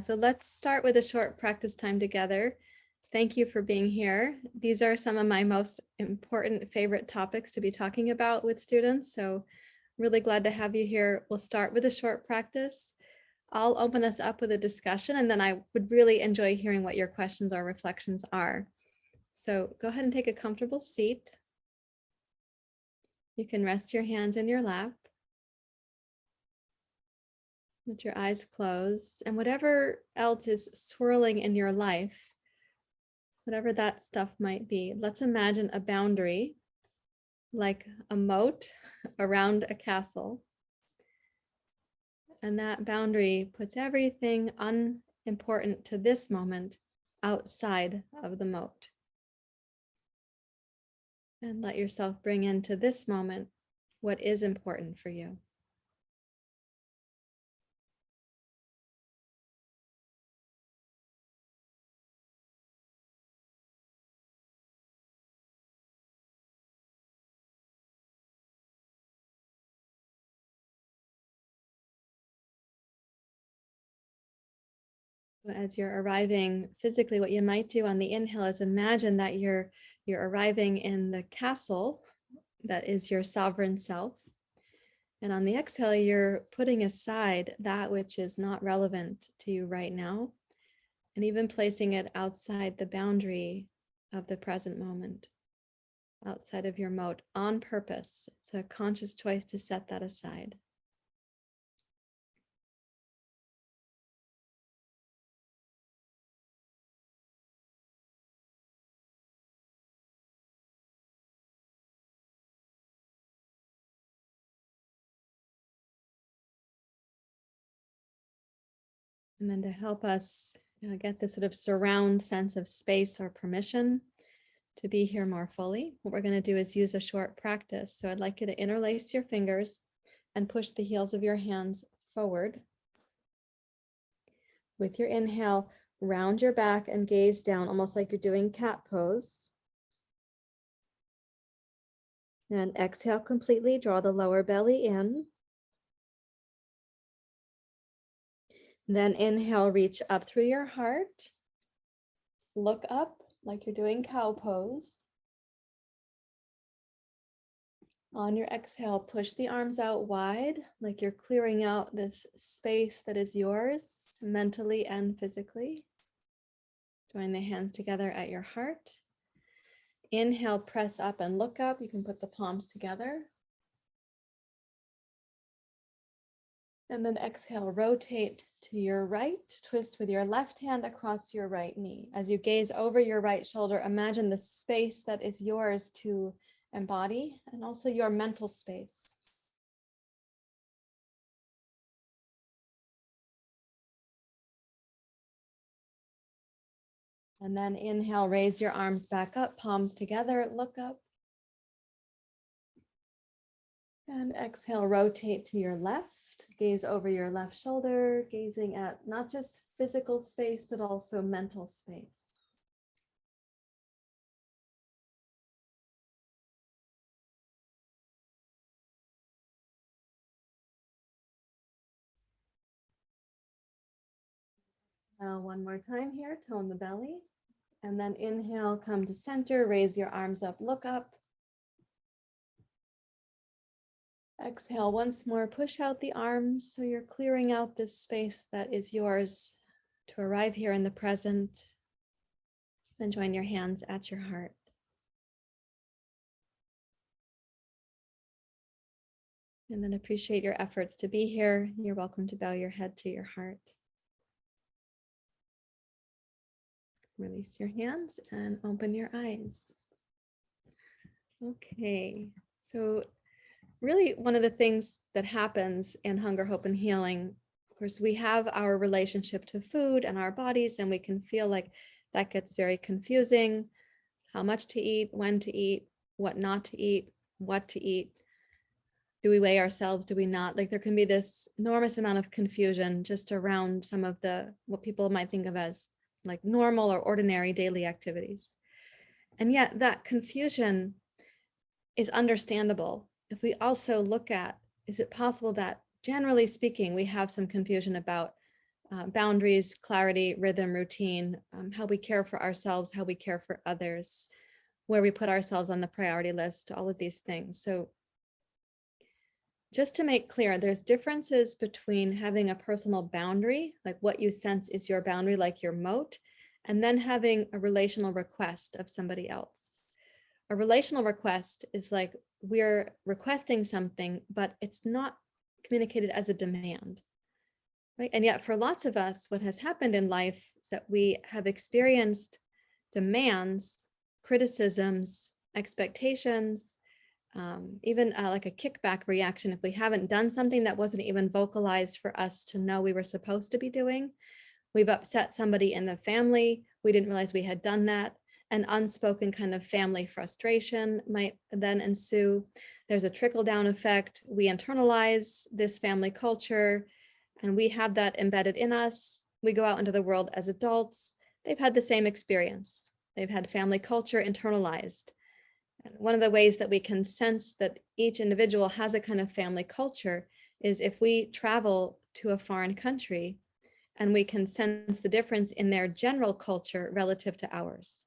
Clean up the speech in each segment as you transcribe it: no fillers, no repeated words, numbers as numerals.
So let's start with a short practice time together. Thank you for being here. These are some of my most important favorite topics to be talking about with students. So really glad to have you here. We'll start with a short practice. I'll open us up with a discussion, and then I would really enjoy hearing what your questions or reflections are. So go ahead and take a comfortable seat. You can rest your hands in your lap. With your eyes closed, and whatever else is swirling in your life, whatever that stuff might be, let's imagine a boundary like a moat around a castle. And that boundary puts everything unimportant to this moment outside of the moat. And let yourself bring into this moment what is important for you. As you're arriving physically, what you might do on the inhale is imagine that you're arriving in the castle that is your sovereign self. And on the exhale, you're putting aside that which is not relevant to you right now, and even placing it outside the boundary of the present moment, outside of your moat on purpose. It's a conscious choice to set that aside. And then to help us get this sort of surround sense of space or permission to be here more fully, what we're going to do is use a short practice. So I'd like you to interlace your fingers and push the heels of your hands forward. With your inhale, round your back and gaze down, almost like you're doing cat pose. And exhale completely, draw the lower belly in. Then inhale, reach up through your heart. Look up like you're doing cow pose. On your exhale, push the arms out wide, like you're clearing out this space that is yours, mentally and physically. Join the hands together at your heart. Inhale, press up and look up. You can put the palms together. And then exhale, rotate to your right, twist with your left hand across your right knee. As you gaze over your right shoulder, imagine the space that is yours to embody, and also your mental space. And then inhale, raise your arms back up, palms together, look up. And exhale, rotate to your left. Gaze over your left shoulder, gazing at not just physical space, but also mental space. Now, one more time here, tone the belly. And then inhale, come to center, raise your arms up, look up. Exhale once more, push out the arms so you're clearing out this space that is yours to arrive here in the present. Then join your hands at your heart. And then appreciate your efforts to be here. You're welcome to bow your head to your heart. Release your hands and open your eyes. Okay, so really one of the things that happens in Hunger, Hope, and Healing, of course, we have our relationship to food and our bodies, and we can feel like that gets very confusing. How much to eat, when to eat, what not to eat, what to eat. Do we weigh ourselves? Do we not? Like there can be this enormous amount of confusion just around some of the, what people might think of as like normal or ordinary daily activities. And yet that confusion is understandable. If we also look at, is it possible that generally speaking, we have some confusion about boundaries, clarity, rhythm, routine, how we care for ourselves, how we care for others, where we put ourselves on the priority list, all of these things. So just to make clear, there's differences between having a personal boundary, like what you sense is your boundary, like your moat, and then having a relational request of somebody else. A relational request is like we're requesting something, but it's not communicated as a demand, right? And yet for lots of us, what has happened in life is that we have experienced demands, criticisms, expectations, even like a kickback reaction if we haven't done something that wasn't even vocalized for us to know we were supposed to be doing. We've upset somebody in the family. We didn't realize we had done that. An unspoken kind of family frustration might then ensue. There's a trickle-down effect. We internalize this family culture, and we have that embedded in us. We go out into the world as adults. They've had the same experience. They've had family culture internalized. And one of the ways that we can sense that each individual has a kind of family culture is if we travel to a foreign country and we can sense the difference in their general culture relative to ours.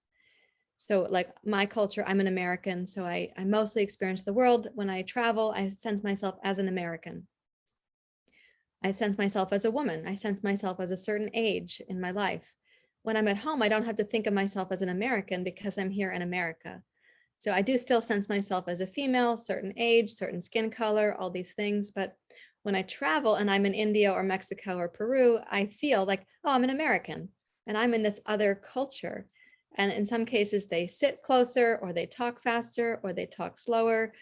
So like my culture, I'm an American, so I mostly experience the world. When I travel, I sense myself as an American. I sense myself as a woman. I sense myself as a certain age in my life. When I'm at home, I don't have to think of myself as an American because I'm here in America. So I do still sense myself as a female, certain age, certain skin color, all these things. But when I travel and I'm in India or Mexico or Peru, I feel like, oh, I'm an American and I'm in this other culture. And in some cases, they sit closer or they talk faster or they talk slower,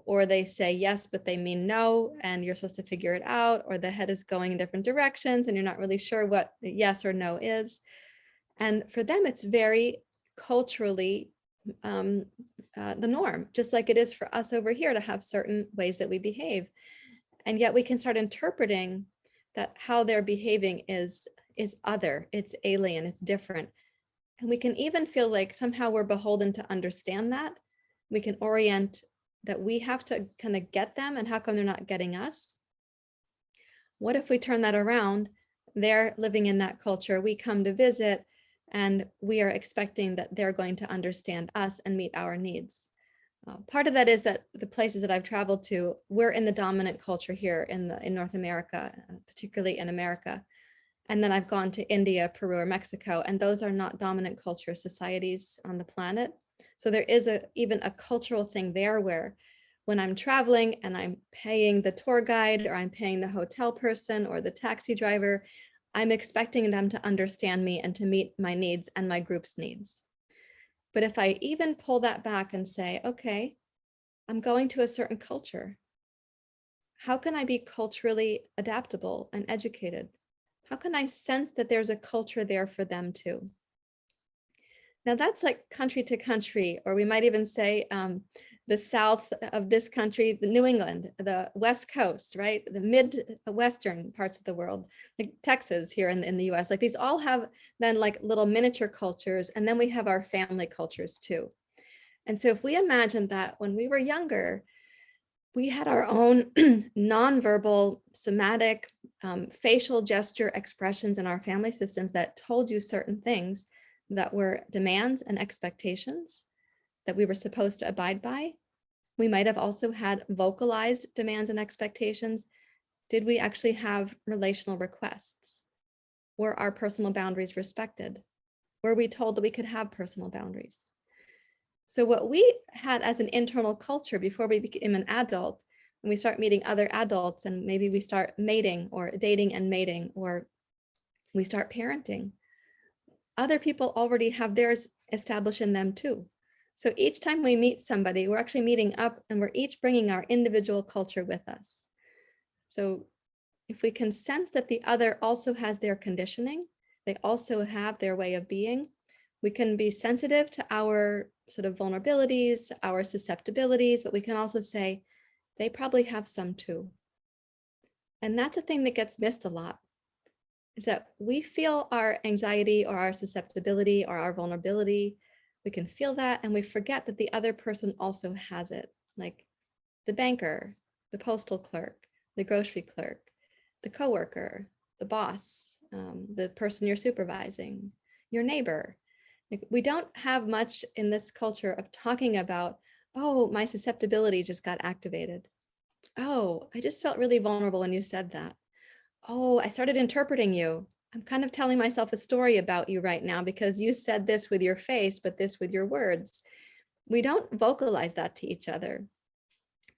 or they say yes, but they mean no, and you're supposed to figure it out, or the head is going in different directions and you're not really sure what yes or no is. And for them, it's very culturally the norm, just like it is for us over here to have certain ways that we behave. And yet we can start interpreting that how they're behaving is other, it's alien, it's different. And we can even feel like somehow we're beholden to understand that. We can orient that we have to kind of get them, and how come they're not getting us? What if we turn that around? They're living in that culture, we come to visit, and we are expecting that they're going to understand us and meet our needs. Part of that is that the places that I've traveled to, we're in the dominant culture here in North America, particularly in America. And then I've gone to India, Peru, or Mexico, and those are not dominant culture societies on the planet. So there is even a cultural thing there where when I'm traveling and I'm paying the tour guide or I'm paying the hotel person or the taxi driver, I'm expecting them to understand me and to meet my needs and my group's needs. But if I even pull that back and say, okay, I'm going to a certain culture, how can I be culturally adaptable and educated? How can I sense that there's a culture there for them too? Now that's like country to country, or we might even say the south of this country, the New England, the West Coast, right? The Midwestern parts of the world, like Texas here in the US, like these all have then like little miniature cultures. And then we have our family cultures too. And so if we imagine that when we were younger, we had our own nonverbal, somatic, facial gesture expressions in our family systems that told you certain things that were demands and expectations that we were supposed to abide by. We might have also had vocalized demands and expectations. Did we actually have relational requests? Were our personal boundaries respected? Were we told that we could have personal boundaries? So what we had as an internal culture before we became an adult, when we start meeting other adults and maybe we start mating or dating and mating, or we start parenting, other people already have theirs established in them too. So each time we meet somebody, we're actually meeting up and we're each bringing our individual culture with us. So if we can sense that the other also has their conditioning, they also have their way of being, we can be sensitive to our sort of vulnerabilities, our susceptibilities, but we can also say, they probably have some too. And that's a thing that gets missed a lot, is that we feel our anxiety or our susceptibility or our vulnerability. We can feel that, and we forget that the other person also has it, like the banker, the postal clerk, the grocery clerk, the coworker, the boss, the person you're supervising, your neighbor. Like, we don't have much in this culture of talking about, oh, my susceptibility just got activated. Oh, I just felt really vulnerable when you said that. Oh, I started interpreting you. I'm kind of telling myself a story about you right now because you said this with your face, but this with your words. We don't vocalize that to each other.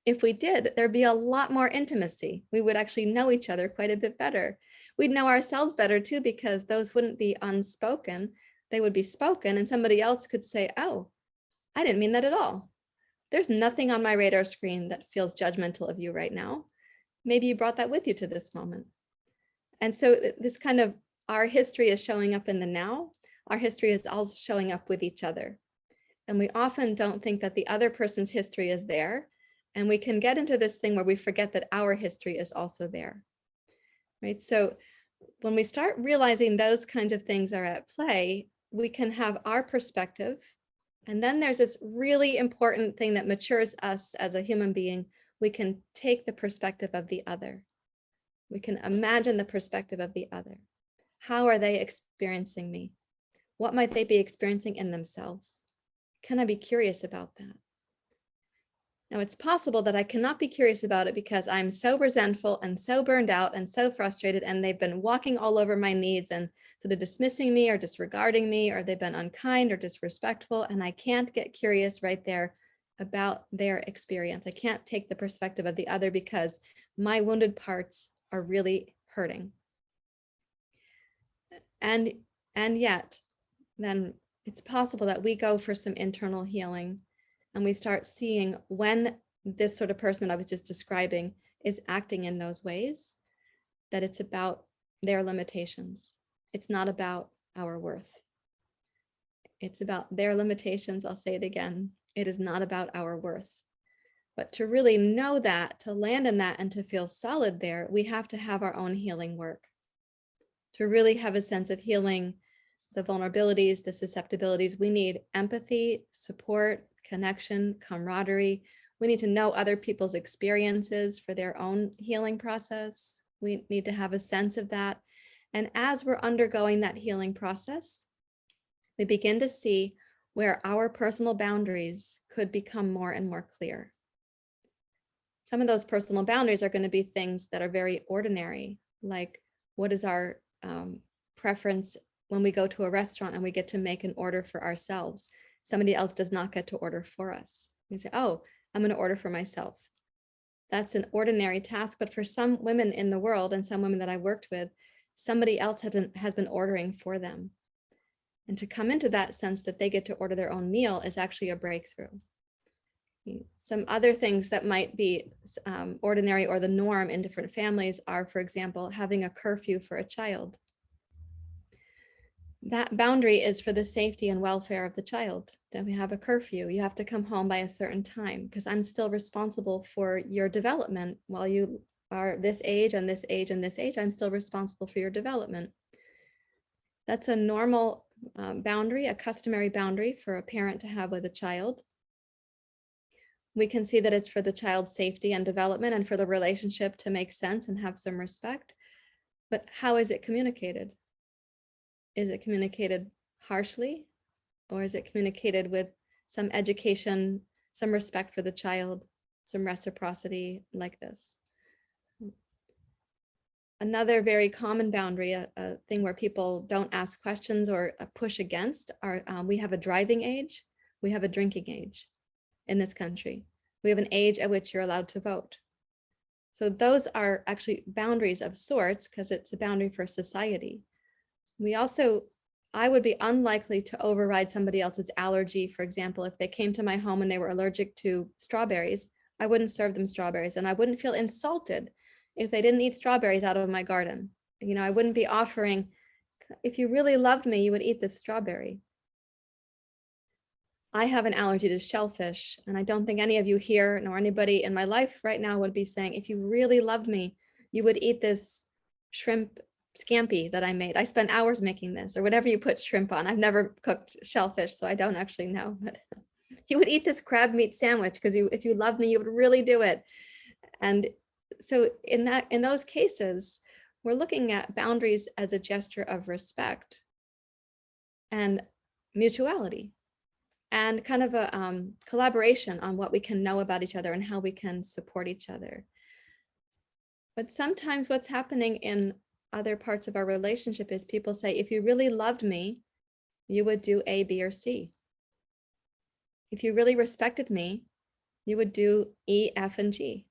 If we did, there'd be a lot more intimacy. We would actually know each other quite a bit better. We'd know ourselves better too, because those wouldn't be unspoken. They would be spoken, and somebody else could say, oh, I didn't mean that at all. There's nothing on my radar screen that feels judgmental of you right now. Maybe you brought that with you to this moment. And so this kind of, our history is showing up in the now. Our history is also showing up with each other. And we often don't think that the other person's history is there. And we can get into this thing where we forget that our history is also there, right? So when we start realizing those kinds of things are at play, we can have our perspective. And then there's this really important thing that matures us as a human being. We can take the perspective of the other. We can imagine the perspective of the other. How are they experiencing me? What might they be experiencing in themselves? Can I be curious about that? Now, it's possible that I cannot be curious about it because I'm so resentful and so burned out and so frustrated, and they've been walking all over my needs and sort of dismissing me or disregarding me, or they've been unkind or disrespectful, and I can't get curious right there about their experience. I can't take the perspective of the other because my wounded parts are really hurting. And yet, then it's possible that we go for some internal healing and we start seeing when this sort of person that I was just describing is acting in those ways, that it's about their limitations. It's not about our worth. It's about their limitations. I'll say it again. It is not about our worth. But to really know that, to land in that, and to feel solid there, we have to have our own healing work. To really have a sense of healing the vulnerabilities, the susceptibilities, we need empathy, support, connection, camaraderie. We need to know other people's experiences for their own healing process. We need to have a sense of that. And as we're undergoing that healing process, we begin to see where our personal boundaries could become more and more clear. Some of those personal boundaries are going to be things that are very ordinary, like what is our preference when we go to a restaurant and we get to make an order for ourselves. Somebody else does not get to order for us. We say, oh, I'm going to order for myself. That's an ordinary task, but for some women in the world and some women that I worked with, somebody else has been ordering for them. And to come into that sense that they get to order their own meal is actually a breakthrough. Some other things that might be ordinary or the norm in different families are, for example, having a curfew for a child. That boundary is for the safety and welfare of the child. Then we have a curfew. You have to come home by a certain time because I'm still responsible for your development. While you are this age and this age and this age, I'm still responsible for your development. That's a normal boundary, a customary boundary for a parent to have with a child. We can see that it's for the child's safety and development and for the relationship to make sense and have some respect. But how is it communicated? Is it communicated harshly, or is it communicated with some education, some respect for the child, some reciprocity like this? Another very common boundary, a thing where people don't ask questions or push against, are we have a driving age, we have a drinking age in this country. We have an age at which you're allowed to vote. So those are actually boundaries of sorts because it's a boundary for society. We also, I would be unlikely to override somebody else's allergy. For example, if they came to my home and they were allergic to strawberries, I wouldn't serve them strawberries, and I wouldn't feel insulted if they didn't eat strawberries out of my garden. You know, I wouldn't be offering, if you really loved me, you would eat this strawberry. I have an allergy to shellfish, and I don't think any of you here nor anybody in my life right now would be saying, if you really loved me, you would eat this shrimp scampi that I made. I spent hours making this, or whatever you put shrimp on. I've never cooked shellfish, so I don't actually know, but you would eat this crab meat sandwich because if you loved me, you would really do it. And so in those cases, we're looking at boundaries as a gesture of respect and mutuality and kind of a collaboration on what we can know about each other and how we can support each other. But sometimes what's happening in other parts of our relationship is people say, if you really loved me, you would do A, B, or C. If you really respected me, you would do E, F, and G.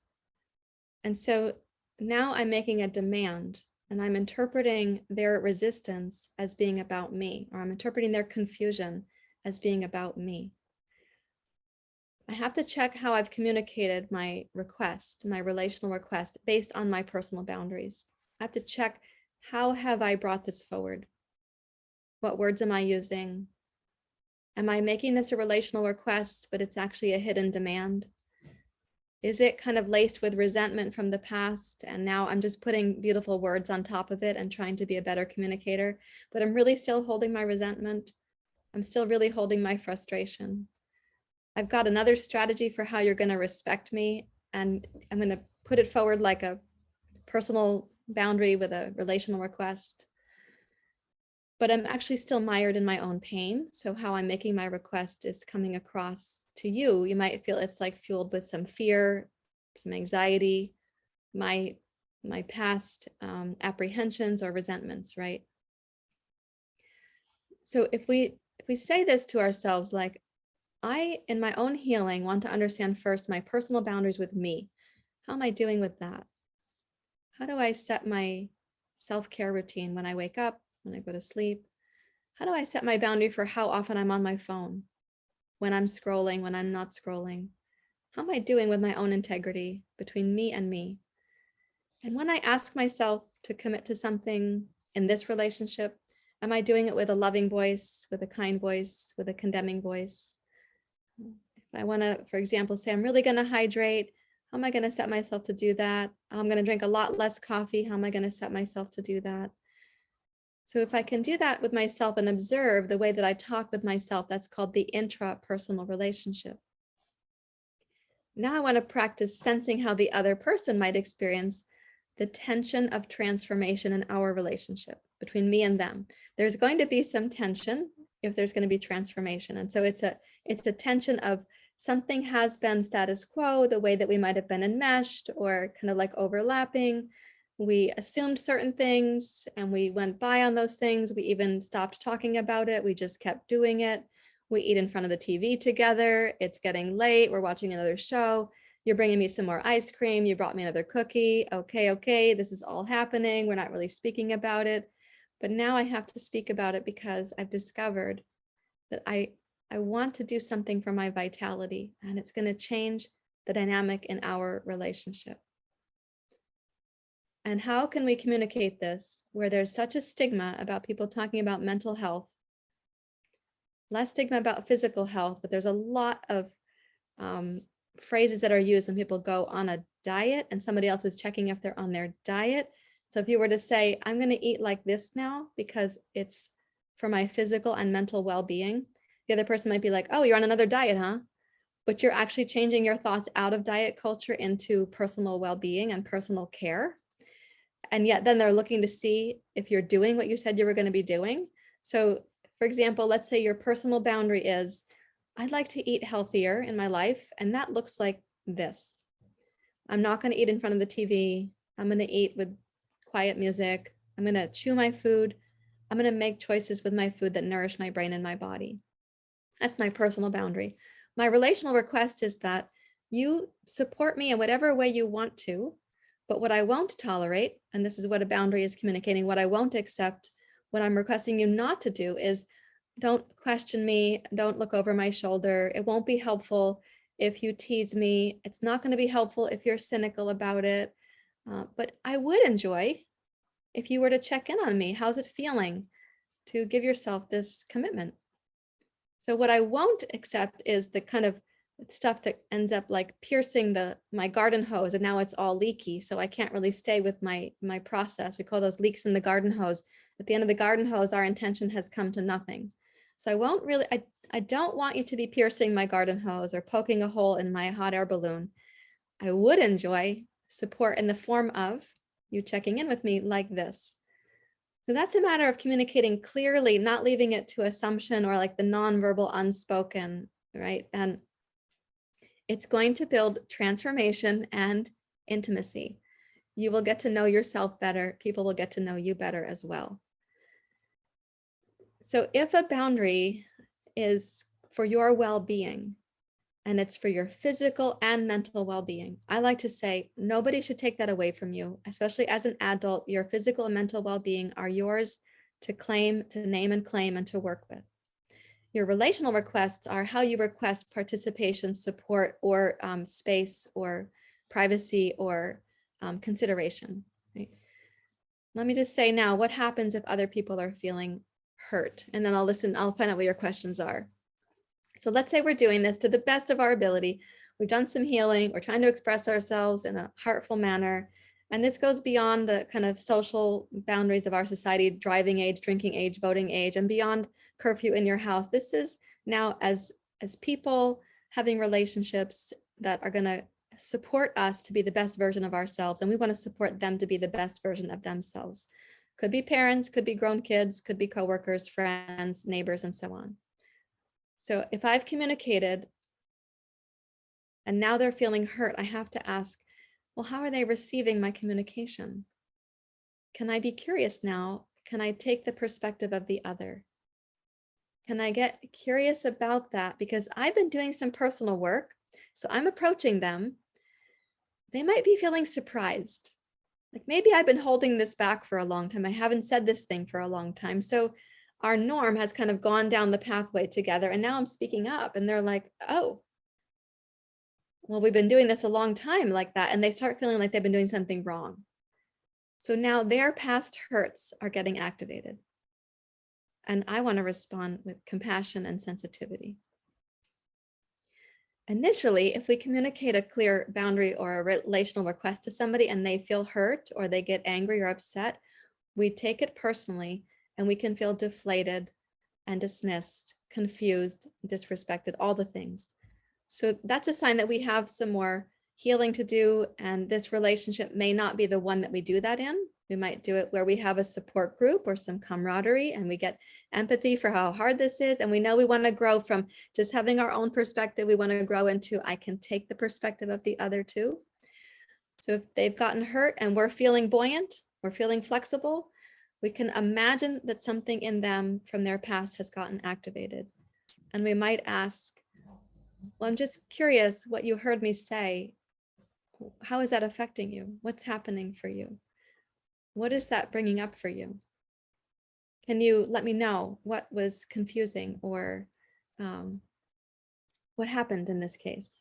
And so now I'm making a demand and I'm interpreting their resistance as being about me, or I'm interpreting their confusion as being about me. I have to check how I've communicated my request, my relational request, based on my personal boundaries. I have to check, how have I brought this forward? What words am I using? Am I making this a relational request, but it's actually a hidden demand? Is it kind of laced with resentment from the past? And now I'm just putting beautiful words on top of it and trying to be a better communicator, but I'm really still holding my resentment. I'm still really holding my frustration. I've got another strategy for how you're going to respect me, and I'm going to put it forward like a personal boundary with a relational request. But I'm actually still mired in my own pain. So how I'm making my request is coming across to you. You might feel it's like fueled with some fear, some anxiety, my past apprehensions or resentments, right? So if we say this to ourselves, like, I, in my own healing, want to understand first my personal boundaries with me. How am I doing with that? How do I set my self-care routine when I wake up, when I go to sleep? How do I set my boundary for how often I'm on my phone, when I'm scrolling, when I'm not scrolling? How am I doing with my own integrity between me and me? And when I ask myself to commit to something in this relationship, am I doing it with a loving voice, with a kind voice, with a condemning voice? If I want to, for example, say I'm really going to hydrate, how am I going to set myself to do that? I'm going to drink a lot less coffee. How am I going to set myself to do that? So if I can do that with myself and observe the way that I talk with myself, that's called the intrapersonal relationship. Now I want to practice sensing how the other person might experience the tension of transformation in our relationship between me and them. There's going to be some tension if there's going to be transformation. And so it's a tension of something has been status quo, the way that we might have been enmeshed or kind of like overlapping. We assumed certain things and we went by on those things. We even stopped talking about it. We just kept doing it. We eat in front of the TV together. It's getting late. We're watching another show. You're bringing me some more ice cream. You brought me another cookie. Okay. This is all happening. We're not really speaking about it. But now I have to speak about it because I've discovered that I want to do something for my vitality, and it's going to change the dynamic in our relationship. And how can we communicate this where there's such a stigma about people talking about mental health, less stigma about physical health, but there's a lot of phrases that are used when people go on a diet and somebody else is checking if they're on their diet. So if you were to say, I'm going to eat like this now because it's for my physical and mental well-being, the other person might be like, oh, you're on another diet, huh? But you're actually changing your thoughts out of diet culture into personal well-being and personal care. And yet then they're looking to see if you're doing what you said you were going to be doing. So for example, let's say your personal boundary is, I'd like to eat healthier in my life. And that looks like this. I'm not going to eat in front of the TV. I'm going to eat with quiet music. I'm going to chew my food. I'm going to make choices with my food that nourish my brain and my body. That's my personal boundary. My relational request is that you support me in whatever way you want to, but what I won't tolerate, and this is what a boundary is communicating, what I won't accept, what I'm requesting you not to do is don't question me, don't look over my shoulder. It won't be helpful if you tease me. It's not going to be helpful if you're cynical about it. But I would enjoy if you were to check in on me. How's it feeling to give yourself this commitment? So what I won't accept is the kind of stuff that ends up like piercing my garden hose, and now it's all leaky. So I can't really stay with my process. We call those leaks in the garden hose. At the end of the garden hose, our intention has come to nothing. So I won't really, I don't want you to be piercing my garden hose or poking a hole in my hot air balloon. I would enjoy support in the form of you checking in with me like this. So that's a matter of communicating clearly, not leaving it to assumption or like the nonverbal unspoken, right? And it's going to build transformation and intimacy. You will get to know yourself better. People will get to know you better as well. So if a boundary is for your well-being, and it's for your physical and mental well-being, I like to say nobody should take that away from you, especially as an adult. Your physical and mental well-being are yours to claim, to name and claim, and to work with. Your relational requests are how you request participation, support, or space, or privacy, or consideration. Right? Let me just say now, what happens if other people are feeling hurt? And then I'll find out what your questions are. So let's say we're doing this to the best of our ability. We've done some healing. We're trying to express ourselves in a heartful manner. And this goes beyond the kind of social boundaries of our society, driving age, drinking age, voting age, and beyond curfew in your house. This is now as people having relationships that are going to support us to be the best version of ourselves. And we want to support them to be the best version of themselves. Could be parents, could be grown kids, could be coworkers, friends, neighbors, and so on. So if I've communicated and now they're feeling hurt, I have to ask, well, how are they receiving my communication? Can I be curious now? Can I take the perspective of the other? Can I get curious about that? Because I've been doing some personal work, so I'm approaching them. They might be feeling surprised. Like maybe I've been holding this back for a long time. I haven't said this thing for a long time. So our norm has kind of gone down the pathway together. And now I'm speaking up and they're like, oh, well, we've been doing this a long time like that. And they start feeling like they've been doing something wrong. So now their past hurts are getting activated. And I want to respond with compassion and sensitivity. Initially, if we communicate a clear boundary or a relational request to somebody and they feel hurt or they get angry or upset, we take it personally and we can feel deflated and dismissed, confused, disrespected, all the things. So that's a sign that we have some more healing to do, and this relationship may not be the one that we do that in. We might do it where we have a support group or some camaraderie and we get empathy for how hard this is. And we know we want to grow from just having our own perspective. We want to grow into, I can take the perspective of the other too. So if they've gotten hurt and we're feeling buoyant, we're feeling flexible, we can imagine that something in them from their past has gotten activated. And we might ask, well, I'm just curious what you heard me say. How is that affecting you? What's happening for you? What is that bringing up for you? Can you let me know what was confusing or what happened in this case?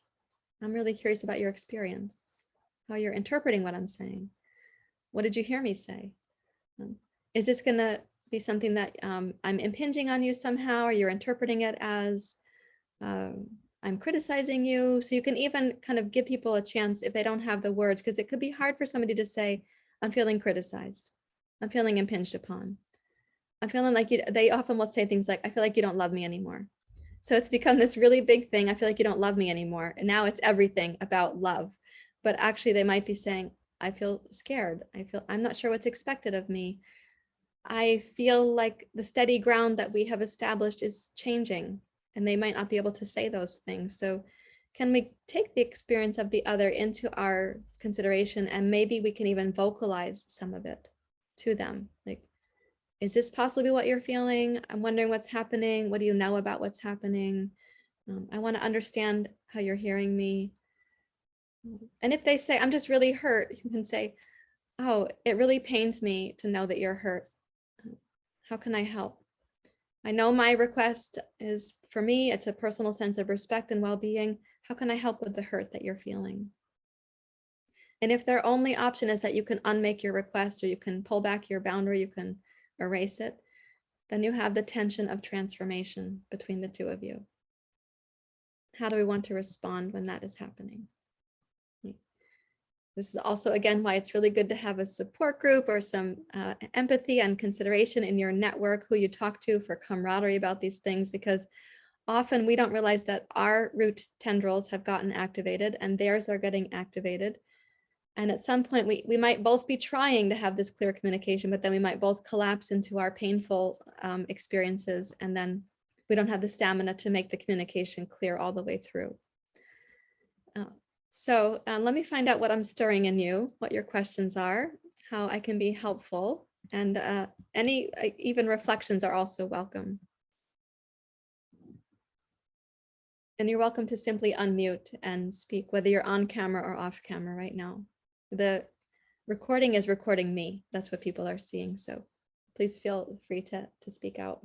I'm really curious about your experience, how you're interpreting what I'm saying. What did you hear me say? Is this going to be something that I'm impinging on you somehow, or you're interpreting it as I'm criticizing you? So you can even kind of give people a chance if they don't have the words, because it could be hard for somebody to say, I'm feeling criticized. I'm feeling impinged upon. I'm feeling like you, they often will say things like, I feel like you don't love me anymore. So it's become this really big thing. I feel like you don't love me anymore. And now it's everything about love. But actually they might be saying, I feel scared. I'm not sure what's expected of me. I feel like the steady ground that we have established is changing, and they might not be able to say those things. So can we take the experience of the other into our consideration, and maybe we can even vocalize some of it to them? Like, is this possibly what you're feeling? I'm wondering what's happening. What do you know about what's happening? I want to understand how you're hearing me. And if they say, I'm just really hurt, you can say, oh, it really pains me to know that you're hurt. How can I help? I know my request is for me, it's a personal sense of respect and well-being. How can I help with the hurt that you're feeling? And if their only option is that you can unmake your request, or you can pull back your boundary, you can erase it, then you have the tension of transformation between the two of you. How do we want to respond when that is happening? This is also, again, why it's really good to have a support group or some empathy and consideration in your network, who you talk to for camaraderie about these things, because often we don't realize that our root tendrils have gotten activated and theirs are getting activated. And at some point, we might both be trying to have this clear communication, but then we might both collapse into our painful experiences. And then we don't have the stamina to make the communication clear all the way through. So let me find out what I'm stirring in you, what your questions are, how I can be helpful. And any even reflections are also welcome. And you're welcome to simply unmute and speak, whether you're on camera or off camera right now. The recording is recording me. That's what people are seeing. So please feel free to speak out.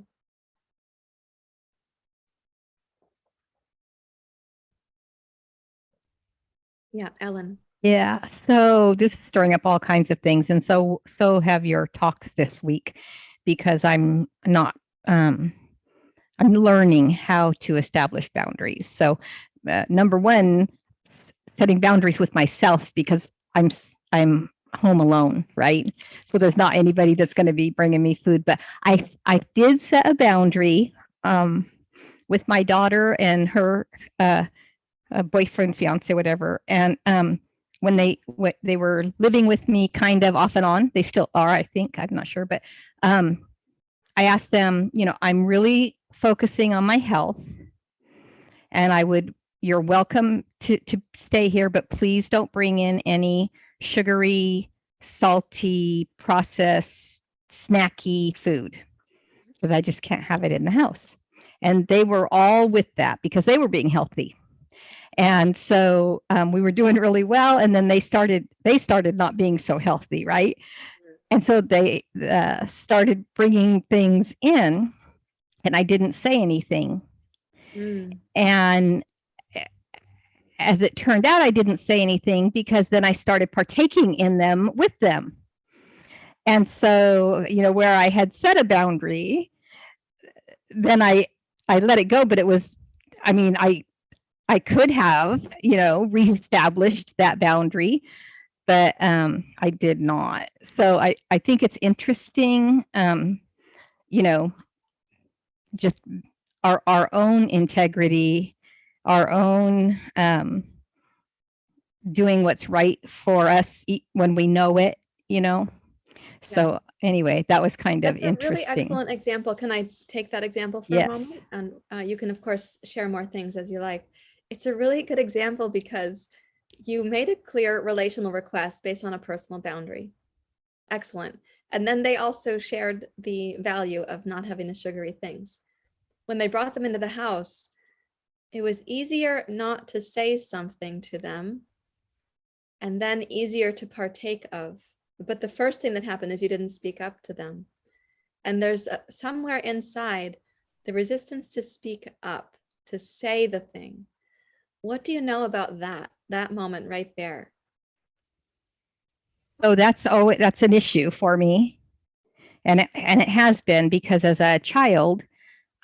Yeah, Ellen. Yeah, so this is stirring up all kinds of things. And so have your talks this week, because I'm not, I'm learning how to establish boundaries. So number one, setting boundaries with myself, because I'm home alone, right? So there's not anybody that's going to be bringing me food. But I did set a boundary with my daughter and her boyfriend, fiance, whatever. And when they were living with me kind of off and on, they still are, I think, I'm not sure, but I asked them, I'm really focusing on my health, and you're welcome to stay here, but please don't bring in any sugary, salty, processed, snacky food, because I just can't have it in the house. And they were all with that because they were being healthy. And so we were doing really well, and then they started not being so healthy, right? And so they started bringing things in, and I didn't say anything. And as it turned out, I didn't say anything because then I started partaking in them with them. And so, where I had set a boundary, then I let it go, but it was, I could have, reestablished that boundary, but I did not. So I think it's interesting, just our own integrity, our own doing what's right for us when we know it, So anyway, that was kind of interesting. Really excellent example. Can I take that example for a moment? And you can, of course, share more things as you like. It's a really good example because you made a clear relational request based on a personal boundary. Excellent. And then they also shared the value of not having the sugary things. When they brought them into the house, it was easier not to say something to them and then easier to partake of. But the first thing that happened is you didn't speak up to them. And there's somewhere inside the resistance to speak up, to say the thing. What do you know about that moment right there? So that's an issue for me. And it has been, because as a child,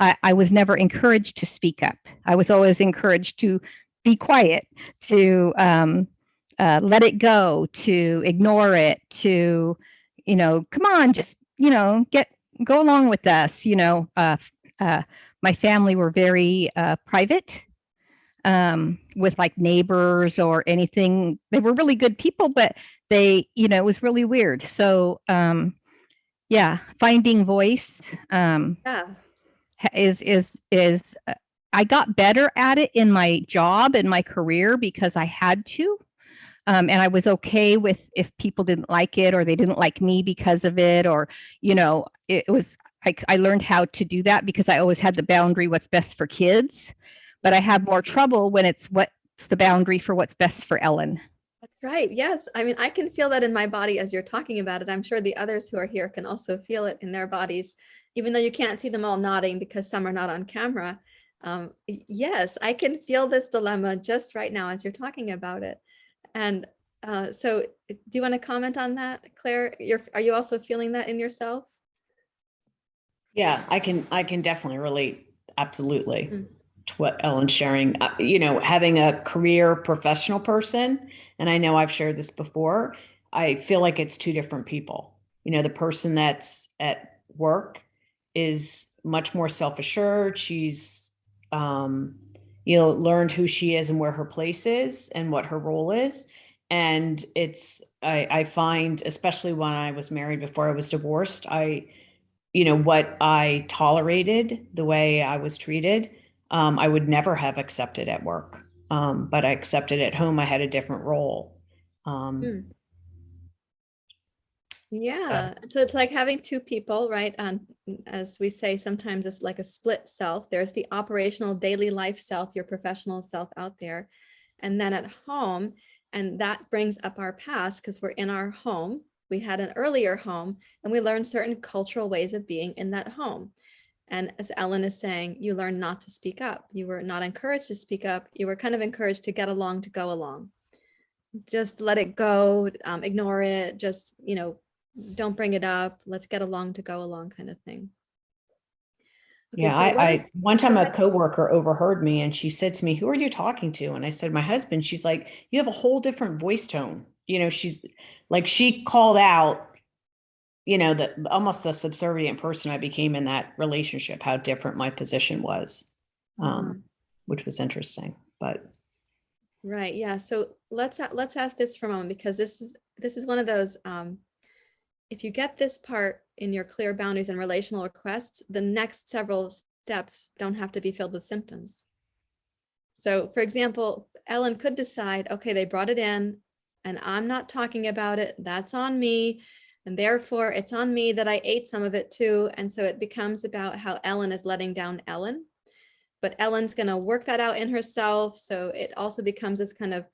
I was never encouraged to speak up. I was always encouraged to be quiet, to let it go, to ignore it, to, come on, just, go along with us. My family were very private with like neighbors or anything. They were really good people, but they, it was really weird. So finding voice is I got better at it in my job and my career because I had to. And I was okay with if people didn't like it or they didn't like me because of it, or, it was, I learned how to do that because I always had the boundary, what's best for kids, but I have more trouble when it's what's the boundary for what's best for Ellen. That's right. Yes. I can feel that in my body as you're talking about it. I'm sure the others who are here can also feel it in their bodies, even though you can't see them all nodding because some are not on camera. Yes, I can feel this dilemma just right now as you're talking about it. And so do you want to comment on that, Claire? Are you also feeling that in yourself? Yeah, I can definitely relate. Absolutely. To what Ellen's sharing, having a career professional person, and I know I've shared this before, I feel like it's two different people. The person that's at work is much more self-assured. She's, learned who she is and where her place is and what her role is. And I find, especially when I was married before I was divorced, what I tolerated, the way I was treated, I would never have accepted at work. But I accepted at home. I had a different role. Yeah. So it's like having two people, right? And as we say, sometimes it's like a split self. There's the operational daily life self, your professional self out there. And then at home, and that brings up our past because we're in our home. We had an earlier home and we learned certain cultural ways of being in that home. And as Ellen is saying, you learn not to speak up. You were not encouraged to speak up. You were kind of encouraged to get along, to go along. Just let it go, ignore it, just, don't bring it up. Let's get along to go along kind of thing. Okay, Yeah, so I one time a coworker overheard me and she said to me, "Who are you talking to?" And I said, "My husband." She's like, "You have a whole different voice tone." She's like, she called out, that almost the subservient person I became in that relationship, how different my position was, which was interesting. But right, yeah. So let's ask this for a moment, because this is one of those. If you get this part in your clear boundaries and relational requests, the next several steps don't have to be filled with symptoms. So for example, Ellen could decide, okay, they brought it in and I'm not talking about it. That's on me. And therefore it's on me that I ate some of it too. And so it becomes about how Ellen is letting down Ellen, but Ellen's going to work that out in herself. So it also becomes this kind of,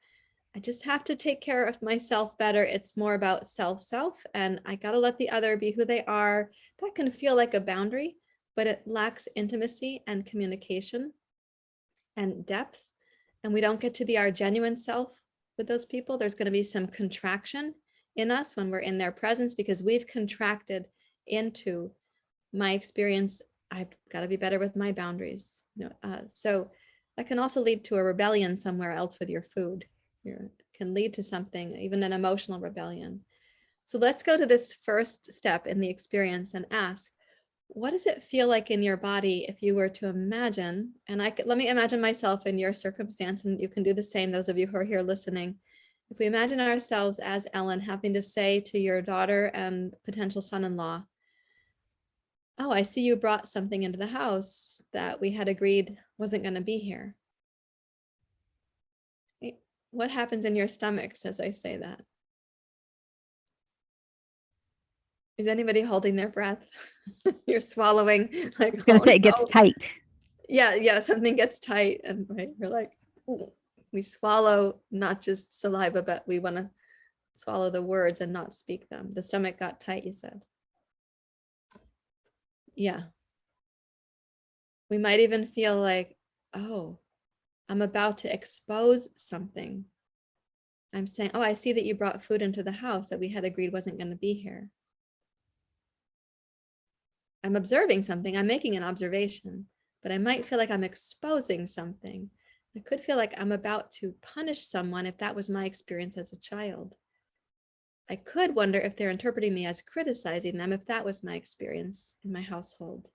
I just have to take care of myself better. It's more about self, and I got to let the other be who they are. That can feel like a boundary, but it lacks intimacy and communication and depth. And we don't get to be our genuine self with those people. There's going to be some contraction in us when we're in their presence, because we've contracted into my experience. I've got to be better with my boundaries. So that can also lead to a rebellion somewhere else with your food. Can lead to something, even an emotional rebellion. So let's go to this first step in the experience and ask, what does it feel like in your body if you were to imagine, and let me imagine myself in your circumstance, and you can do the same, those of you who are here listening. If we imagine ourselves as Ellen having to say to your daughter and potential son-in-law, "Oh, I see you brought something into the house that we had agreed wasn't going to be here." What happens in your stomachs as I say that? Is anybody holding their breath? You're swallowing like, I was going to say it gets tight. Yeah, something gets tight, and right, we're like, ooh. We swallow not just saliva, but we want to swallow the words and not speak them. The stomach got tight, you said. Yeah. We might even feel like, oh, I'm about to expose something. I'm saying, oh, I see that you brought food into the house that we had agreed wasn't going to be here. I'm observing something. I'm making an observation, but I might feel like I'm exposing something. I could feel like I'm about to punish someone if that was my experience as a child. I could wonder if they're interpreting me as criticizing them if that was my experience in my household.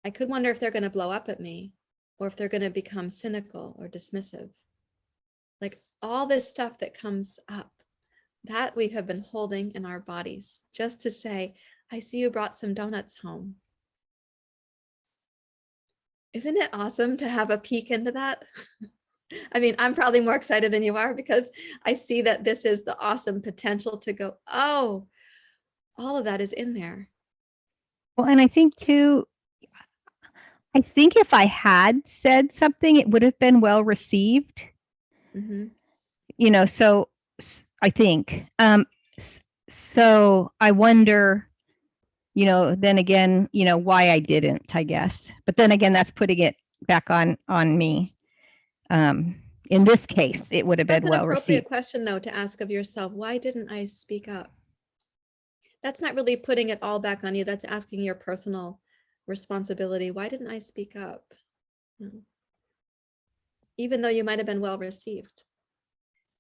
I could wonder if they're going to blow up at me, or if they're going to become cynical or dismissive. Like all this stuff that comes up, that we have been holding in our bodies, just to say, I see you brought some donuts home. Isn't it awesome to have a peek into that? I mean, I'm probably more excited than you are, because I see that this is the awesome potential to go, oh, all of that is in there. Well, and I think too, I think if I had said something, it would have been well received. So I think, so I wonder, then again, why I didn't, I guess. But then again, that's putting it back on me. In this case, it would have been well received. That's an appropriate question, though, to ask of yourself. Why didn't I speak up? That's not really putting it all back on you. That's asking your personal responsibility. Why didn't I speak up? Even though you might have been well received.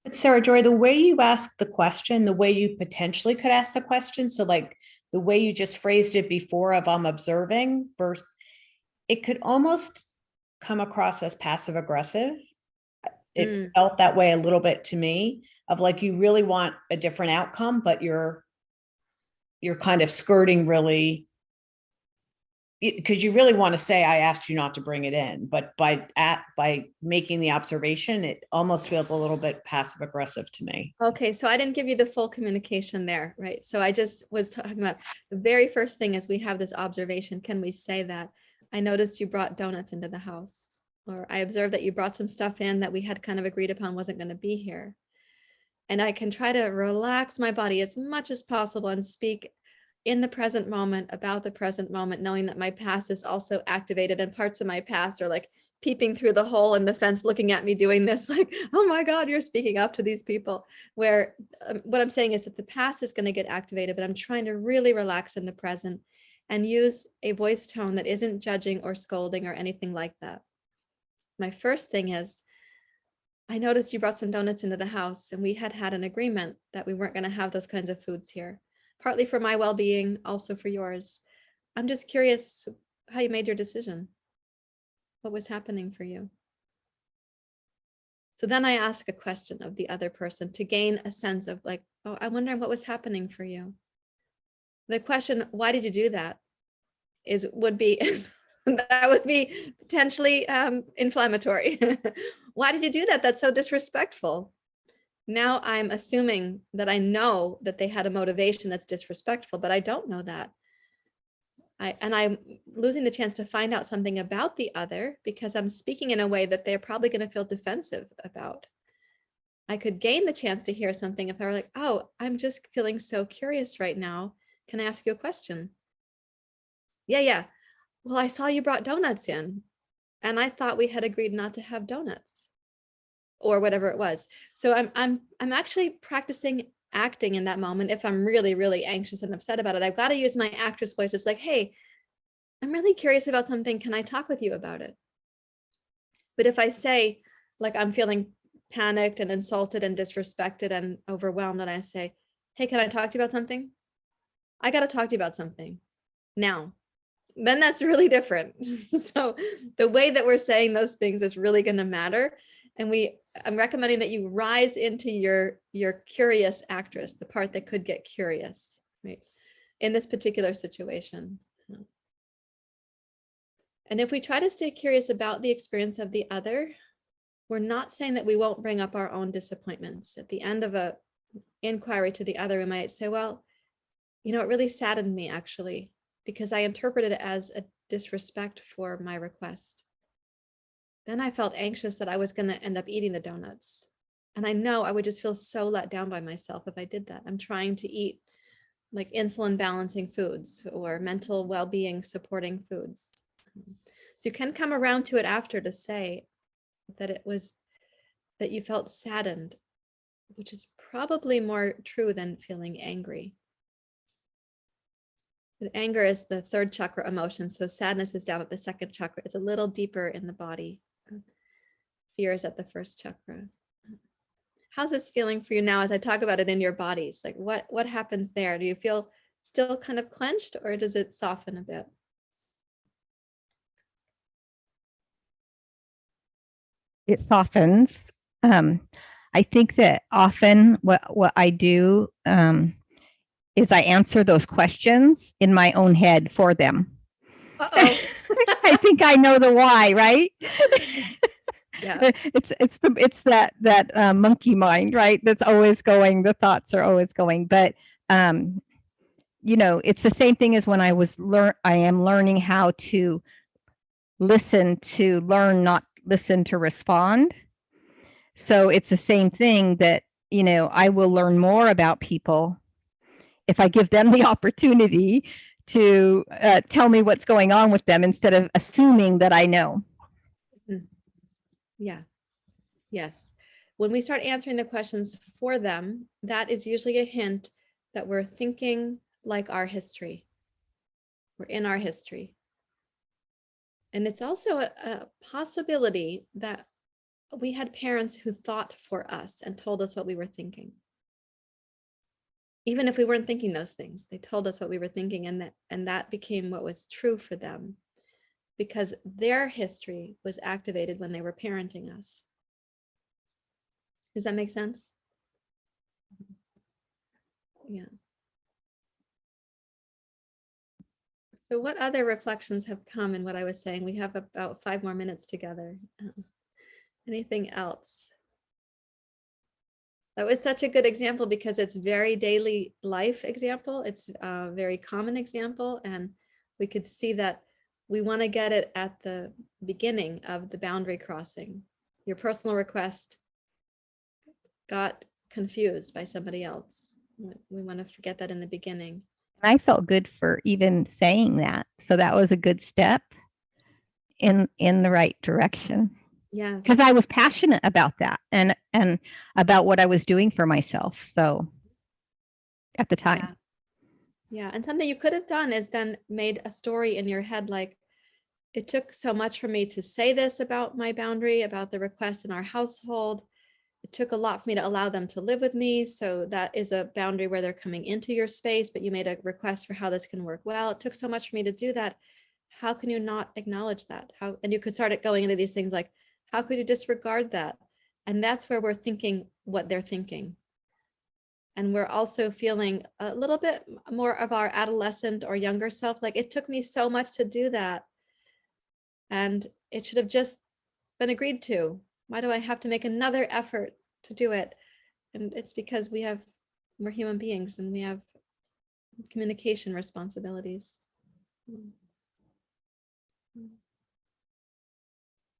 But Sarahjoy, the way you ask the question, the way you potentially could ask the question, so like the way you just phrased it before of I'm observing, it could almost come across as passive aggressive. It felt that way a little bit to me, of like, you really want a different outcome, but you're kind of skirting really, because you really want to say, I asked you not to bring it in, but by making the observation, it almost feels a little bit passive aggressive to me. Okay, so I didn't give you the full communication there, right? So I just was talking about the very first thing is we have this observation. Can we say that? I noticed you brought donuts into the house, or I observed that you brought some stuff in that we had kind of agreed upon wasn't going to be here. And I can try to relax my body as much as possible and speak in the present moment about the present moment, knowing that my past is also activated and parts of my past are like peeping through the hole in the fence, looking at me doing this, like, oh my God, you're speaking up to these people. Where what I'm saying is that the past is going to get activated, but I'm trying to really relax in the present and use a voice tone that isn't judging or scolding or anything like that. My first thing is, I noticed you brought some donuts into the house, and we had an agreement that we weren't going to have those kinds of foods here, partly for my well-being, also for yours. I'm just curious how you made your decision. What was happening for you? So then I ask a question of the other person to gain a sense of like, oh, I'm wondering what was happening for you. The question, why did you do that, would be that would be potentially inflammatory. Why did you do that? That's so disrespectful. Now I'm assuming that I know that they had a motivation that's disrespectful, but I don't know that. I'm losing the chance to find out something about the other because I'm speaking in a way that they're probably going to feel defensive about. I could gain the chance to hear something if I were like, oh, I'm just feeling so curious right now. Can I ask you a question? Yeah. Well, I saw you brought donuts in, and I thought we had agreed not to have donuts, or whatever it was. So I'm actually practicing acting in that moment. If I'm really, really anxious and upset about it, I've got to use my actress voice. It's like, hey, I'm really curious about something. Can I talk with you about it? But if I say, like, I'm feeling panicked and insulted and disrespected and overwhelmed, and I say, hey, can I talk to you about something? I got to talk to you about something now. Then that's really different. So the way that we're saying those things is really going to matter. And I'm recommending that you rise into your curious actress, the part that could get curious, right? In this particular situation. And if we try to stay curious about the experience of the other, we're not saying that we won't bring up our own disappointments. At the end of a inquiry to the other, we might say, well, it really saddened me actually, because I interpreted it as a disrespect for my request. Then I felt anxious that I was going to end up eating the donuts. And I know I would just feel so let down by myself if I did that. I'm trying to eat like insulin balancing foods or mental well-being supporting foods. So you can come around to it after to say that that you felt saddened, which is probably more true than feeling angry. But anger is the third chakra emotion. So sadness is down at the second chakra. It's a little deeper in the body. Fear is at the first chakra. How's this feeling for you now as I talk about it in your bodies? Like what happens there? Do you feel still kind of clenched, or does it soften a bit? It softens. I think that often what I do is I answer those questions in my own head for them. Uh-oh. I think I know the why, right? Yeah. It's that monkey mind, right? That's always going. The thoughts are always going. But it's the same thing as when I am learning how to listen to learn, not listen to respond. So it's the same thing that, I will learn more about people if I give them the opportunity to tell me what's going on with them instead of assuming that I know. Yeah. Yes. When we start answering the questions for them, that is usually a hint that we're thinking like our history. We're in our history. And it's also a possibility that we had parents who thought for us and told us what we were thinking. Even if we weren't thinking those things, they told us what we were thinking, and that became what was true for them because their history was activated when they were parenting us. Does that make sense? Yeah. So what other reflections have come in what I was saying? We have about 5 more minutes together. Anything else? That was such a good example because it's very daily life example. It's a very common example. And we could see that we want to get it at the beginning of the boundary crossing. Your personal request got confused by somebody else. We want to get that in the beginning. I felt good for even saying that. So that was a good step in the right direction. Yes. Because I was passionate about that and about what I was doing for myself. So at the time. Yeah. And something you could have done is then made a story in your head like, it took so much for me to say this about my boundary, about the requests in our household. It took a lot for me to allow them to live with me. So that is a boundary where they're coming into your space, but you made a request for how this can work well. It took so much for me to do that. How can you not acknowledge that? And you could start it going into these things like, how could you disregard that? And that's where we're thinking what they're thinking. And we're also feeling a little bit more of our adolescent or younger self. Like, it took me so much to do that. And it should have just been agreed to. Why do I have to make another effort to do it? And it's because we're human beings and we have communication responsibilities.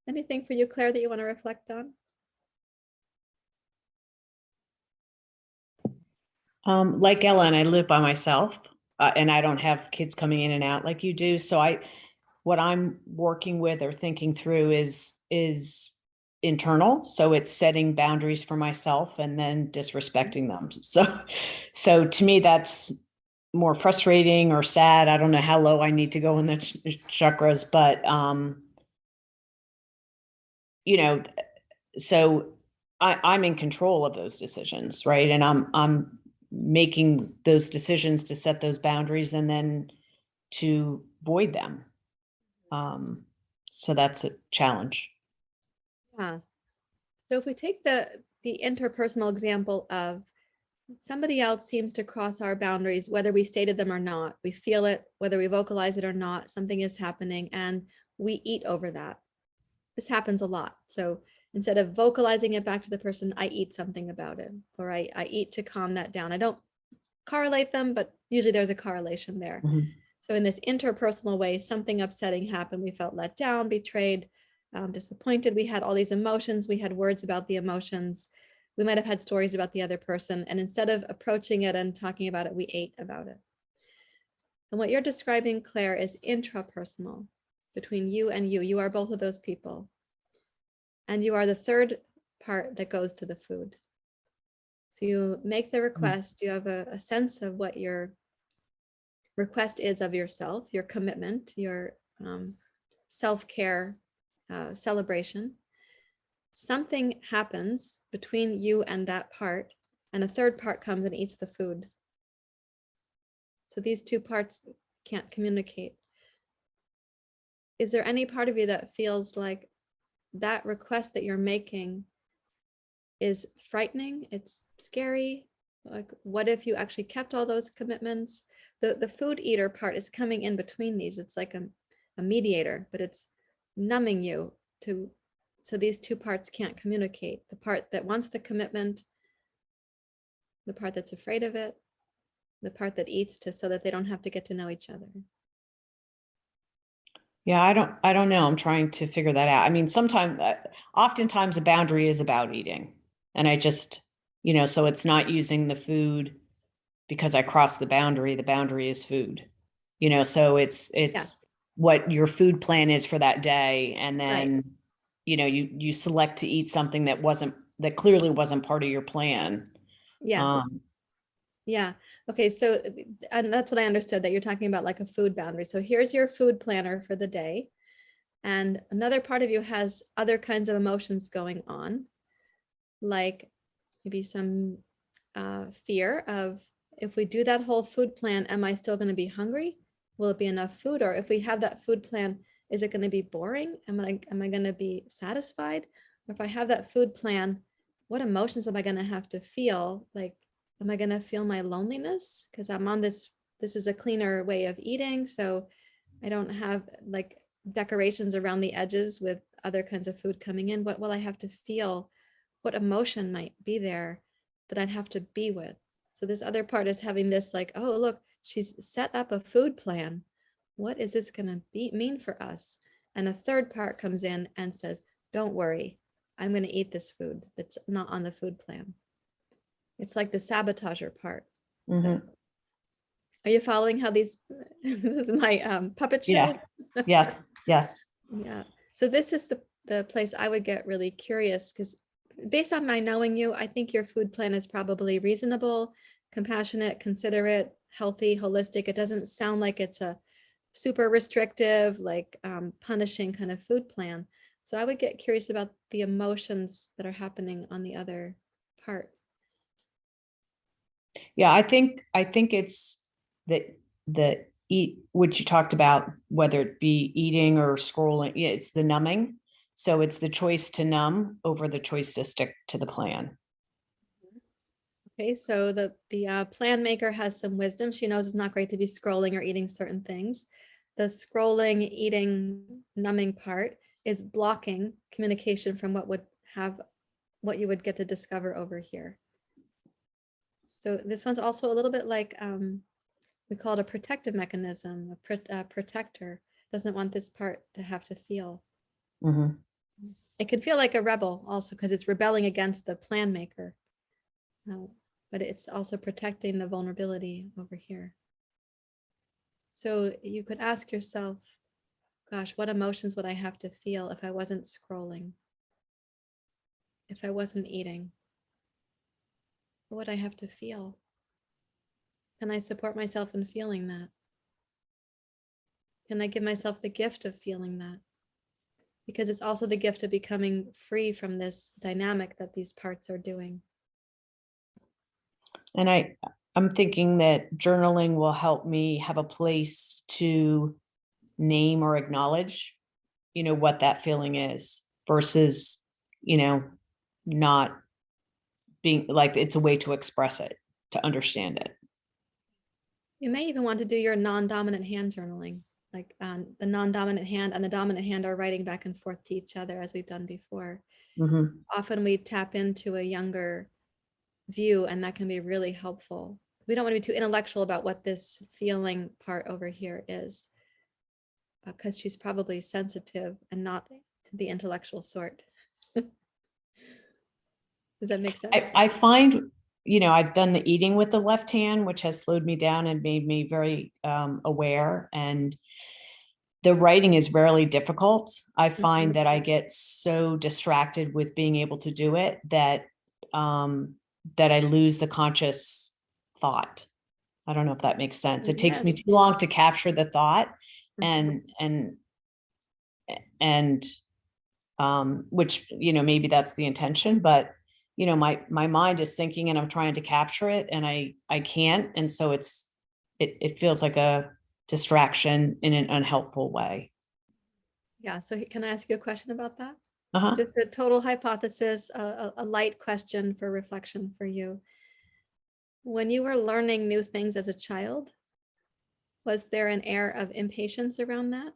Anything for you, Claire, that you want to reflect on? Like Ellen, I live by myself and I don't have kids coming in and out like you do. So what I'm working with or thinking through is internal. So it's setting boundaries for myself and then disrespecting them. So to me, that's more frustrating or sad. I don't know how low I need to go in the chakras, but, so I'm in control of those decisions, right? And I'm making those decisions to set those boundaries and then to void them. So that's a challenge. Yeah. So if we take the interpersonal example of somebody else seems to cross our boundaries, whether we stated them or not, we feel it, whether we vocalize it or not, something is happening and we eat over that. This happens a lot. So instead of vocalizing it back to the person, I eat something about it, or I eat to calm that down. I don't correlate them, but usually there's a correlation there. Mhm. So in this interpersonal way, something upsetting happened. We felt let down, betrayed, disappointed. We had all these emotions. We had words about the emotions. We might have had stories about the other person. And instead of approaching it and talking about it, we ate about it. And what you're describing, Claire, is intrapersonal between you and you. You are both of those people. And you are the third part that goes to the food. So you make the request, you have a sense of what your request is of yourself, your commitment, your self-care celebration. Something happens between you and that part, and a third part comes and eats the food. So these two parts can't communicate. Is there any part of you that feels like that request that you're making is frightening? It's scary. Like, what if you actually kept all those commitments? The food eater part is coming in between these. It's like a mediator, but it's numbing you to, so these two parts can't communicate. The part that wants the commitment, the part that's afraid of it, the part that eats to, so that they don't have to get to know each other. Yeah, I don't know. I'm trying to figure that out. I mean, oftentimes a boundary is about eating, and I just, so it's not using the food because I crossed the boundary. The boundary is food, so it's what your food plan is for that day. And then, Right. You select to eat something that clearly wasn't part of your plan. Yes. Yeah. Okay. So, and that's what I understood, that you're talking about like a food boundary. So here's your food planner for the day. And another part of you has other kinds of emotions going on, like maybe some fear of, if we do that whole food plan, am I still going to be hungry? Will it be enough food? Or if we have that food plan, is it going to be boring? Am I going to be satisfied? Or if I have that food plan, what emotions am I going to have to feel? Like, am I going to feel my loneliness? Because I'm on this is a cleaner way of eating. So I don't have like decorations around the edges with other kinds of food coming in. What will I have to feel? What emotion might be there that I'd have to be with? So this other part is having this like, oh, look, she's set up a food plan. What is this going to mean for us? And a third part comes in and says, don't worry, I'm going to eat this food that's not on the food plan. It's like the sabotager part. Mhm. Are you following how these, this is my puppet show? Yeah. Yes. Yes. Yeah. So this is the place I would get really curious, because based on my knowing you, I think your food plan is probably reasonable, compassionate, considerate, healthy, holistic. It doesn't sound like it's a super restrictive, like punishing kind of food plan. So I would get curious about the emotions that are happening on the other part. Yeah, I think it's the eat, which you talked about, whether it be eating or scrolling. Yeah, it's the numbing. So it's the choice to numb over the choice to stick to the plan. Okay, so the plan maker has some wisdom. She knows it's not great to be scrolling or eating certain things. The scrolling, eating, numbing part is blocking communication from what you would get to discover over here. So this one's also a little bit like we call it a protective mechanism. A protector doesn't want this part to have to feel. Mhm. It could feel like a rebel also, because it's rebelling against the plan maker. But it's also protecting the vulnerability over here. So you could ask yourself, gosh, what emotions would I have to feel if I wasn't scrolling? If I wasn't eating? What would I have to feel? Can I support myself in feeling that? Can I give myself the gift of feeling that? Because it's also the gift of becoming free from this dynamic that these parts are doing. And I'm thinking that journaling will help me have a place to name or acknowledge, what that feeling is, versus, not being like, it's a way to express it, to understand it. You may even want to do your non-dominant hand journaling, like the non-dominant hand and the dominant hand are writing back and forth to each other, as we've done before. Mhm. Often we tap into a younger view, and that can be really helpful. We don't want to be too intellectual about what this feeling part over here is, because she's probably sensitive and not the intellectual sort. Does that make sense? I find, I've done the eating with the left hand, which has slowed me down and made me very aware. And the writing is rarely difficult. I find that I get so distracted with being able to do it that I lose the conscious thought. I don't know if that makes sense. It takes me too long to capture the thought, and which, maybe that's the intention, but my mind is thinking and I'm trying to capture it and I can't. And so it feels like a distraction in an unhelpful way. Yeah. So can I ask you a question about that? Uh-huh. Just a total hypothesis, a light question for reflection for you. When you were learning new things as a child, was there an air of impatience around that?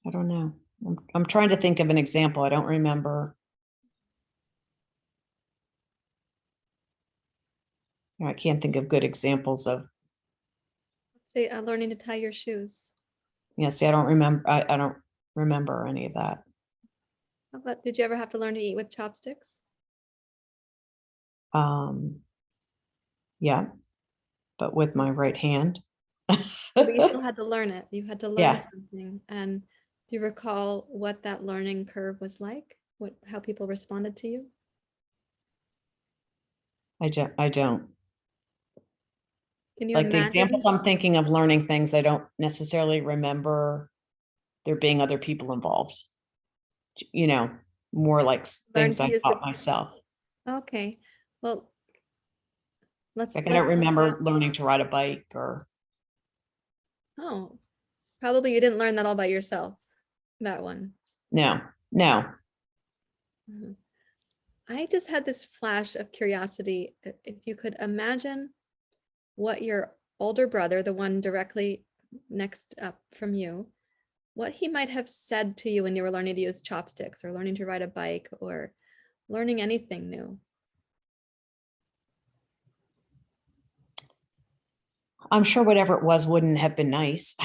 I don't know. I'm trying to think of an example. I don't remember. I can't think of good examples of. Let's say learning to tie your shoes. See, I don't remember. I don't remember any of that. But did you ever have to learn to eat with chopsticks? Yeah, but with my right hand. But you still had to learn it. You had to learn Yes. something. And do you recall what that learning curve was like? How people responded to you? I don't. Can you Like the imagine? examples I'm thinking of learning things, I don't necessarily remember there being other people involved. More like Learn things to I use taught myself. Okay. Well, let's Like I don't talk about. remember learning to ride a bike or. Oh, probably you didn't learn that all by yourself, that one. No. Mhm. I just had this flash of curiosity. If you could imagine what your older brother, the one directly next up from you, what he might have said to you when you were learning to use chopsticks or learning to ride a bike or learning anything new. I'm sure whatever it was wouldn't have been nice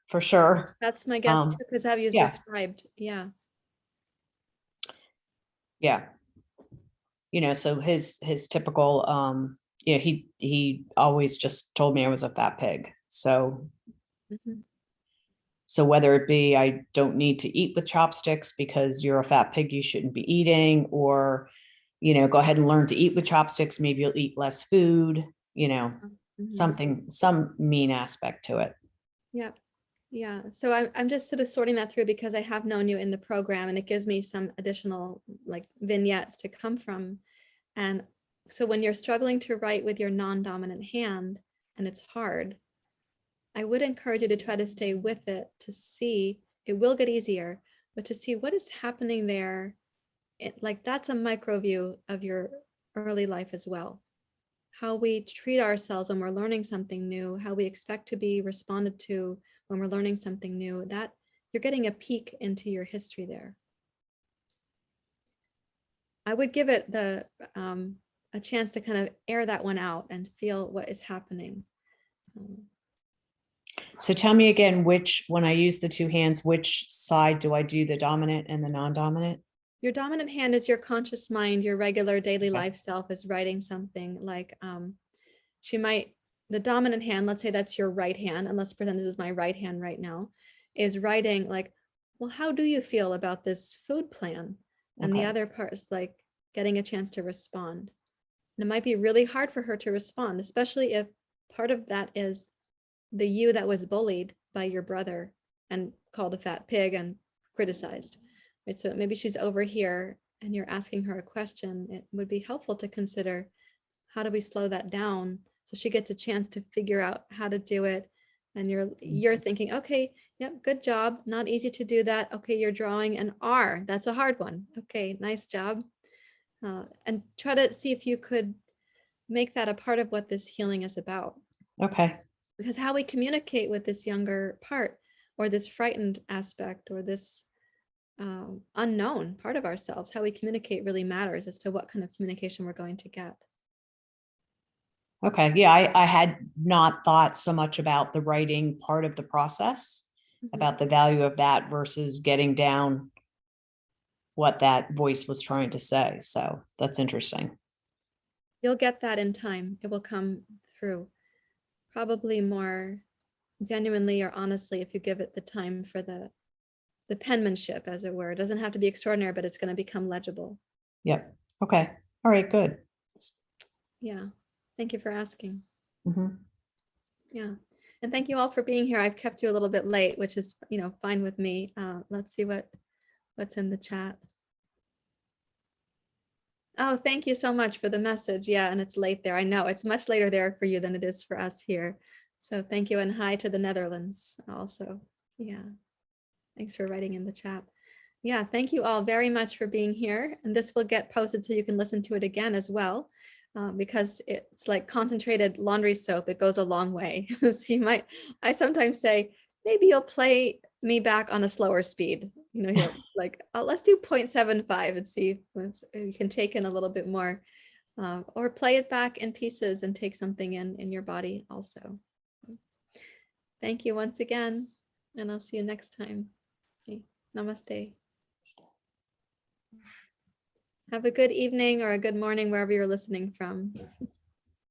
for sure. That's my guess too, because how you yeah. described. Yeah. Yeah. So his typical, he always just told me I was a fat pig. So Mhm. So whether it be, I don't need to eat with chopsticks because you're a fat pig, you shouldn't be eating, or, go ahead and learn to eat with chopsticks. Maybe you'll eat less food, Mhm. some mean aspect to it. Yeah. Yeah. So I'm just sort of sorting that through because I have known you in the program and it gives me some additional like vignettes to come from. And so when you're struggling to write with your non-dominant hand and it's hard, I would encourage you to try to stay with it to see, it will get easier, but to see what is happening there. Like that's a micro view of your early life as well. How we treat ourselves when we're learning something new, how we expect to be responded to when we're learning something new, that you're getting a peek into your history there. I would give it a chance to kind of air that one out and feel what is happening. So tell me again, when I use the two hands, which side do I do, the dominant and the non-dominant? Your dominant hand is your conscious mind, your regular daily Okay. life self is writing something like the dominant hand, let's say that's your right hand, and let's pretend this is my right hand right now, is writing like, well, how do you feel about this food plan? And the Okay. other part is like getting a chance to respond. And it might be really hard for her to respond, especially if part of that is the you that was bullied by your brother and called a fat pig and criticized. Right? So maybe she's over here and you're asking her a question. It would be helpful to consider, how do we slow that down so she gets a chance to figure out how to do it. And you're thinking, okay, yep, good job. Not easy to do that. Okay, you're drawing an R. That's a hard one. Okay, nice job. And try to see if you could make that a part of what this healing is about. Okay. Because how we communicate with this younger part or this frightened aspect or this unknown part of ourselves, how we communicate really matters as to what kind of communication we're going to get. Okay. Yeah. I had not thought so much about the writing part of the process, about the value of that versus getting down what that voice was trying to say. So that's interesting. You'll get that in time. It will come through probably more genuinely or honestly if you give it the time for the penmanship, as it were. It doesn't have to be extraordinary, but it's going to become legible. Yep. Okay. All right. Good. Yeah. Thank you for asking. Mhm. Yeah. And thank you all for being here. I've kept you a little bit late, which is, fine with me. Let's see what's in the chat. Oh, thank you so much for the message. Yeah, and it's late there. I know it's much later there for you than it is for us here. So thank you, and hi to the Netherlands also. Yeah. Thanks for writing in the chat. Yeah, thank you all very much for being here. And this will get posted so you can listen to it again as well, because it's like concentrated laundry soap. It goes a long way. So I sometimes say, maybe you'll play me back on a slower speed. Here, like, let's do 0.75 and see if you can take in a little bit more, or play it back in pieces and take something in your body also. Thank you once again, and I'll see you next time. Okay. Namaste. Have a good evening or a good morning wherever you're listening from.